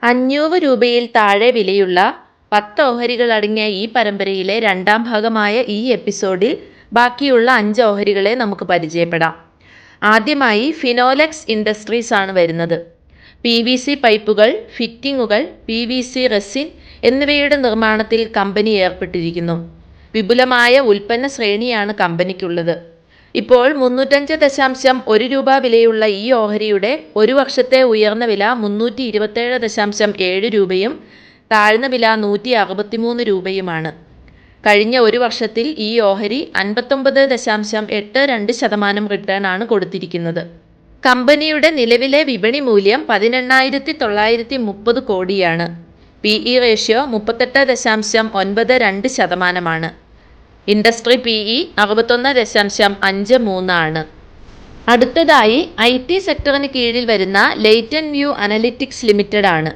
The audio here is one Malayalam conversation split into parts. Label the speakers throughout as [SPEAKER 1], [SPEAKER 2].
[SPEAKER 1] 500 രൂപയിൽ താഴെ വിലയുള്ള 10 ഓഹരികൾ അടങ്ങിയ ഈ പരമ്പരയിലെ രണ്ടാം ഭാഗമായ ഈ എപ്പിസോഡിൽ ബാക്കിയുള്ള 5 ഓഹരികളെ നമുക്ക് പരിചയപ്പെടാം. ആദ്യമായി ഫിനോലെക്സ് ഇൻഡസ്ട്രീസ് ആണ് വരുന്നത്. PVC പൈപ്പുകൾ, ഫിറ്റിങ്ങുകൾ, PVC റെസിൻ എന്നിവയുടെ നിർമ്മാണത്തിൽ കമ്പനി ഏർപ്പെട്ടിരിക്കുന്നു. വിപുലമായ ഉൽപ്പന്ന ശ്രേണിയാണ് കമ്പനിക്കുള്ളത്. ഇപ്പോൾ 305.1 രൂപ വിലയുള്ള ഈ ഓഹരിയുടെ ഒരു വർഷത്തെ ഉയർന്ന വില 327.7 രൂപയും താഴ്ന്ന വില 163 രൂപയുമാണ്. കഴിഞ്ഞ ഒരു വർഷത്തിൽ ഈ ഓഹരി 59.82% റിട്ടേൺ ആണ് കൊടുത്തിരിക്കുന്നത്. കമ്പനിയുടെ നിലവിലെ വിപണി മൂല്യം 18,930 കോടിയാണ്. PE റേഷ്യോ 38.92% ഇൻഡസ്ട്രി PE 61.53 ആണ്. അടുത്തതായി IT സെക്ടറിന് കീഴിൽ വരുന്ന ലൈറ്റൻ വ്യൂ അനലിറ്റിക്സ് ലിമിറ്റഡ് ആണ്.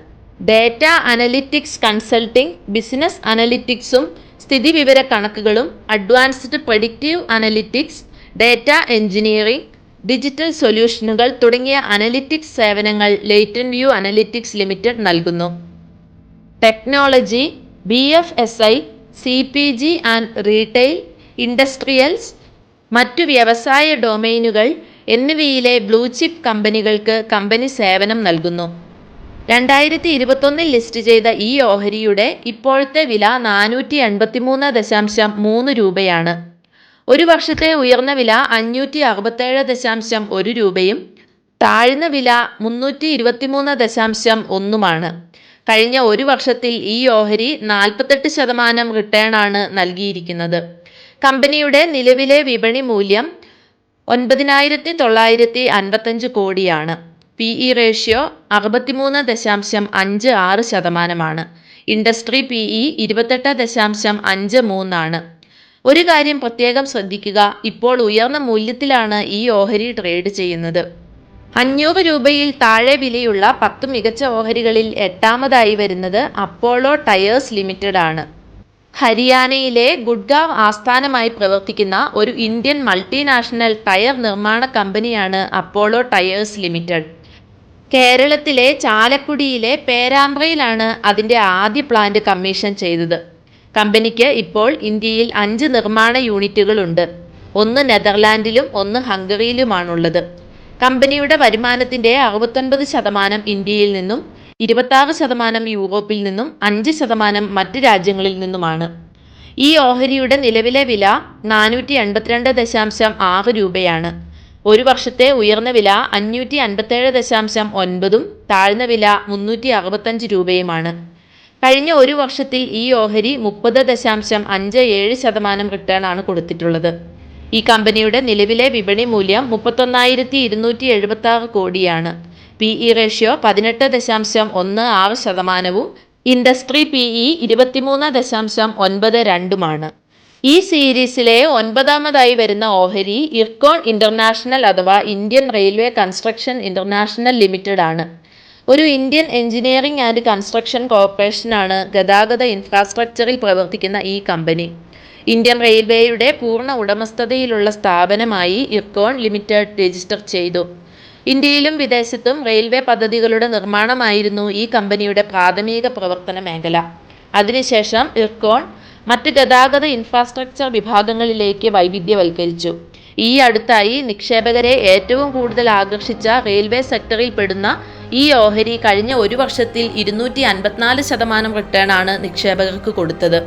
[SPEAKER 1] ഡേറ്റ അനലിറ്റിക്സ് കൺസൾട്ടിംഗ്, ബിസിനസ് അനലിറ്റിക്സും സ്ഥിതിവിവര കണക്കുകളും, advanced predictive analytics, data engineering, digital സൊല്യൂഷനുകൾ തുടങ്ങിയ അനലിറ്റിക്സ് സേവനങ്ങൾ ലൈറ്റൻ വ്യൂ അനലിറ്റിക്സ് ലിമിറ്റഡ് നൽകുന്നു. Technology, BFSI, CPG and retail, industrials, മറ്റു വ്യവസായ ഡൊമെയ്നുകൾ എന്നിവയിലെ ബ്ലൂചിപ്പ് കമ്പനികൾക്ക് കമ്പനി സേവനം നൽകുന്നു. 2021 ലിസ്റ്റ് ചെയ്ത ഈ ഓഹരിയുടെ ഇപ്പോഴത്തെ വില 483.3 രൂപയാണ്. ഒരു വർഷത്തെ ഉയർന്ന വില 567.1 രൂപയും താഴ്ന്ന വില 323.1 കഴിഞ്ഞ ഒരു വർഷത്തിൽ ഈ ഓഹരി 48% റിട്ടേൺ ആണ് നൽകിയിരിക്കുന്നത്. കമ്പനിയുടെ നിലവിലെ വിപണി മൂല്യം 9,955 കോടിയാണ്. PE റേഷ്യോ 63.56% ഇൻഡസ്ട്രി PE 28.53 ഒരു കാര്യം പ്രത്യേകം ശ്രദ്ധിക്കുക, ഇപ്പോൾ ഉയർന്ന മൂല്യത്തിലാണ് ഈ ഓഹരി ട്രേഡ് ചെയ്യുന്നത്. 500 രൂപയിൽ താഴെ വിലയുള്ള 10 മികച്ച ഓഹരികളിൽ 8ാമതായി വരുന്നത് അപ്പോളോ ടയേഴ്സ് ലിമിറ്റഡ് ആണ്. ഹരിയാനയിലെ ഗുഡ്ഗാവ് ആസ്ഥാനമായി പ്രവർത്തിക്കുന്ന ഒരു ഇന്ത്യൻ മൾട്ടിനാഷണൽ ടയർ നിർമ്മാണ കമ്പനിയാണ് അപ്പോളോ ടയേഴ്സ് ലിമിറ്റഡ്. കേരളത്തിലെ ചാലക്കുടിയിലെ പേരാമ്പ്രയിലാണ് അതിൻ്റെ ആദ്യ പ്ലാന്റ് കമ്മീഷൻ ചെയ്തത്. കമ്പനിക്ക് ഇപ്പോൾ ഇന്ത്യയിൽ 5 നിർമ്മാണ യൂണിറ്റുകളുണ്ട്. ഒന്ന് നെതർലാൻഡിലും ഒന്ന് ഹംഗറിയിലുമാണുള്ളത്. കമ്പനിയുടെ വരുമാനത്തിൻ്റെ 69% ഇന്ത്യയിൽ നിന്നും, 26% യൂറോപ്പിൽ നിന്നും, 5% മറ്റ് രാജ്യങ്ങളിൽ നിന്നുമാണ്. ഈ ഓഹരിയുടെ നിലവിലെ വില 482.6 രൂപയാണ്. ഒരു വർഷത്തെ ഉയർന്ന വില 557.9 താഴ്ന്ന വില 365 രൂപയുമാണ്. കഴിഞ്ഞ ഒരു വർഷത്തിൽ ഈ ഓഹരി 30.57% റിട്ടേൺ ആണ് കൊടുത്തിട്ടുള്ളത്. ഈ കമ്പനിയുടെ നിലവിലെ വിപണി മൂല്യം 31,276 കോടിയാണ്. PE റേഷ്യോ 18.16% ഇൻഡസ്ട്രി PE 23.92 ഈ സീരീസിലെ 9ാമതായി വരുന്ന ഓഹരി ഇർകോൺ ഇന്റർനാഷണൽ അഥവാ Indian railway construction international limited ആണ്. ഒരു ഇന്ത്യൻ എഞ്ചിനീയറിംഗ് ആൻഡ് കൺസ്ട്രക്ഷൻ കോർപ്പറേഷനാണ് ഗതാഗത ഇൻഫ്രാസ്ട്രക്ചറിൽ പ്രവർത്തിക്കുന്ന ഈ കമ്പനി. ഇന്ത്യൻ റെയിൽവേയുടെ പൂർണ്ണ ഉടമസ്ഥതയിലുള്ള സ്ഥാപനമായി ഇർകോൺ ലിമിറ്റഡ് രജിസ്റ്റർ ചെയ്തു. ഇന്ത്യയിലും വിദേശത്തും റെയിൽവേ പദ്ധതികളുടെ നിർമ്മാണമായിരുന്നു ഈ കമ്പനിയുടെ പ്രാഥമിക പ്രവർത്തന മേഖല. അതിനുശേഷം ഇർകോൺ മറ്റ് ഗതാഗത ഇൻഫ്രാസ്ട്രക്ചർ വിഭാഗങ്ങളിലേക്ക് വൈവിധ്യവൽക്കരിച്ചു. ഈ അടുത്തായി നിക്ഷേപകരെ ഏറ്റവും കൂടുതൽ ആകർഷിച്ച റെയിൽവേ സെക്ടറിൽ പെടുന്ന ഈ ഓഹരി കഴിഞ്ഞ ഒരു വർഷത്തിൽ 254% റിട്ടേൺ ആണ് നിക്ഷേപകർക്ക് കൊടുത്തത്.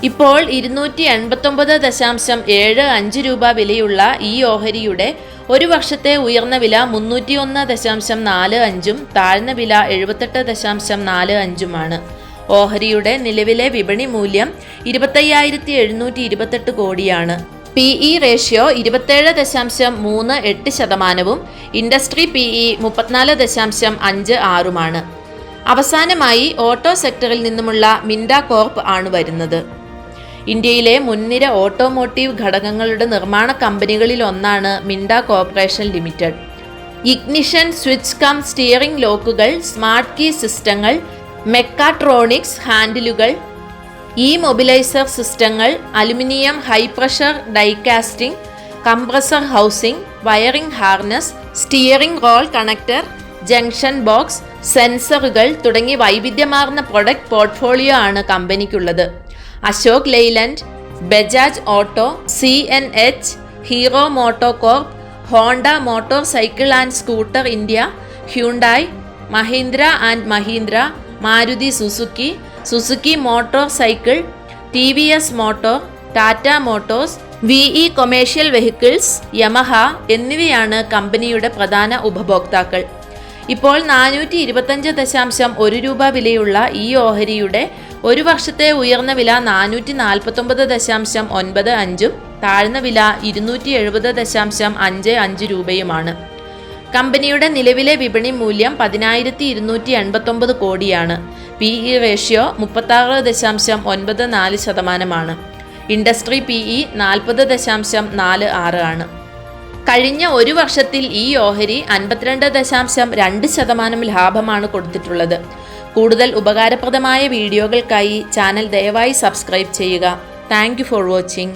[SPEAKER 1] ഇപ്പോൾ 289.75 രൂപ വിലയുള്ള ഈ ഓഹരിയുടെ ഒരു വർഷത്തെ ഉയർന്ന വില 301.45 താഴ്ന്ന വില 78.45 ഓഹരിയുടെ നിലവിലെ വിപണി മൂല്യം 25,728 കോടിയാണ്. PE റേഷ്യോ 27.38% ഇൻഡസ്ട്രി PE 34.56 അവസാനമായി ഓട്ടോ സെക്ടറിൽ നിന്നുമുള്ള മിൻഡ കോർപ്പ് ആണ് വരുന്നത്. ഇന്ത്യയിലെ മുൻനിര ഓട്ടോമോട്ടീവ് ഘടകങ്ങളുടെ നിർമ്മാണ കമ്പനികളിൽ ഒന്നാണ് Minda Corporation Limited. Ignition switch cum steering ലോക്കുകൾ, സ്മാർട്ട് കീ സിസ്റ്റങ്ങൾ, മെക്കാട്രോണിക്സ് ഹാൻഡിലുകൾ, മൊബിലൈസർ സിസ്റ്റങ്ങൾ, aluminium high pressure die casting, compressor housing, wiring harness, steering roll connector, junction box, സെൻസറുകൾ തുടങ്ങി വൈവിധ്യമാർന്ന പ്രൊഡക്റ്റ് പോർട്ട്ഫോളിയോ ആണ് കമ്പനിക്കുള്ളത്. Ashok Leyland, Bajaj Auto, CNH, Hero MotoCorp, Honda Motor Cycle and Scooter India, Hyundai, Mahindra and Mahindra, Maruti Suzuki, Suzuki Motor Cycle, TVS Motor, Tata Motors, VE Commercial Vehicles, Yamaha എന്നിവയാണ് കമ്പനിയുടെ പ്രധാന ഉപഭോക്താക്കൾ. ഇപ്പോൾ 425.1 രൂപ വിലയുള്ള ഈ ഓഹരിയുടെ ഒരു വർഷത്തെ ഉയർന്ന വില 449.95 താഴ്ന്ന വില 270.55 രൂപയുമാണ്. കമ്പനിയുടെ നിലവിലെ വിപണി മൂല്യം 10,289 കോടിയാണ്. PE ratio 36.94%. ഇൻഡസ്ട്രി PE 40.46 ആണ്. കഴിഞ്ഞ ഒരു വർഷത്തിൽ ഈ ഓഹരി 52.2% ലാഭമാണ് കൊടുത്തിട്ടുള്ളത്. കൂടുതൽ ഉപകാരപ്രദമായ വീഡിയോകൾക്കായി ചാനൽ ദയവായി സബ്സ്ക്രൈബ് ചെയ്യുക. Thank you for watching.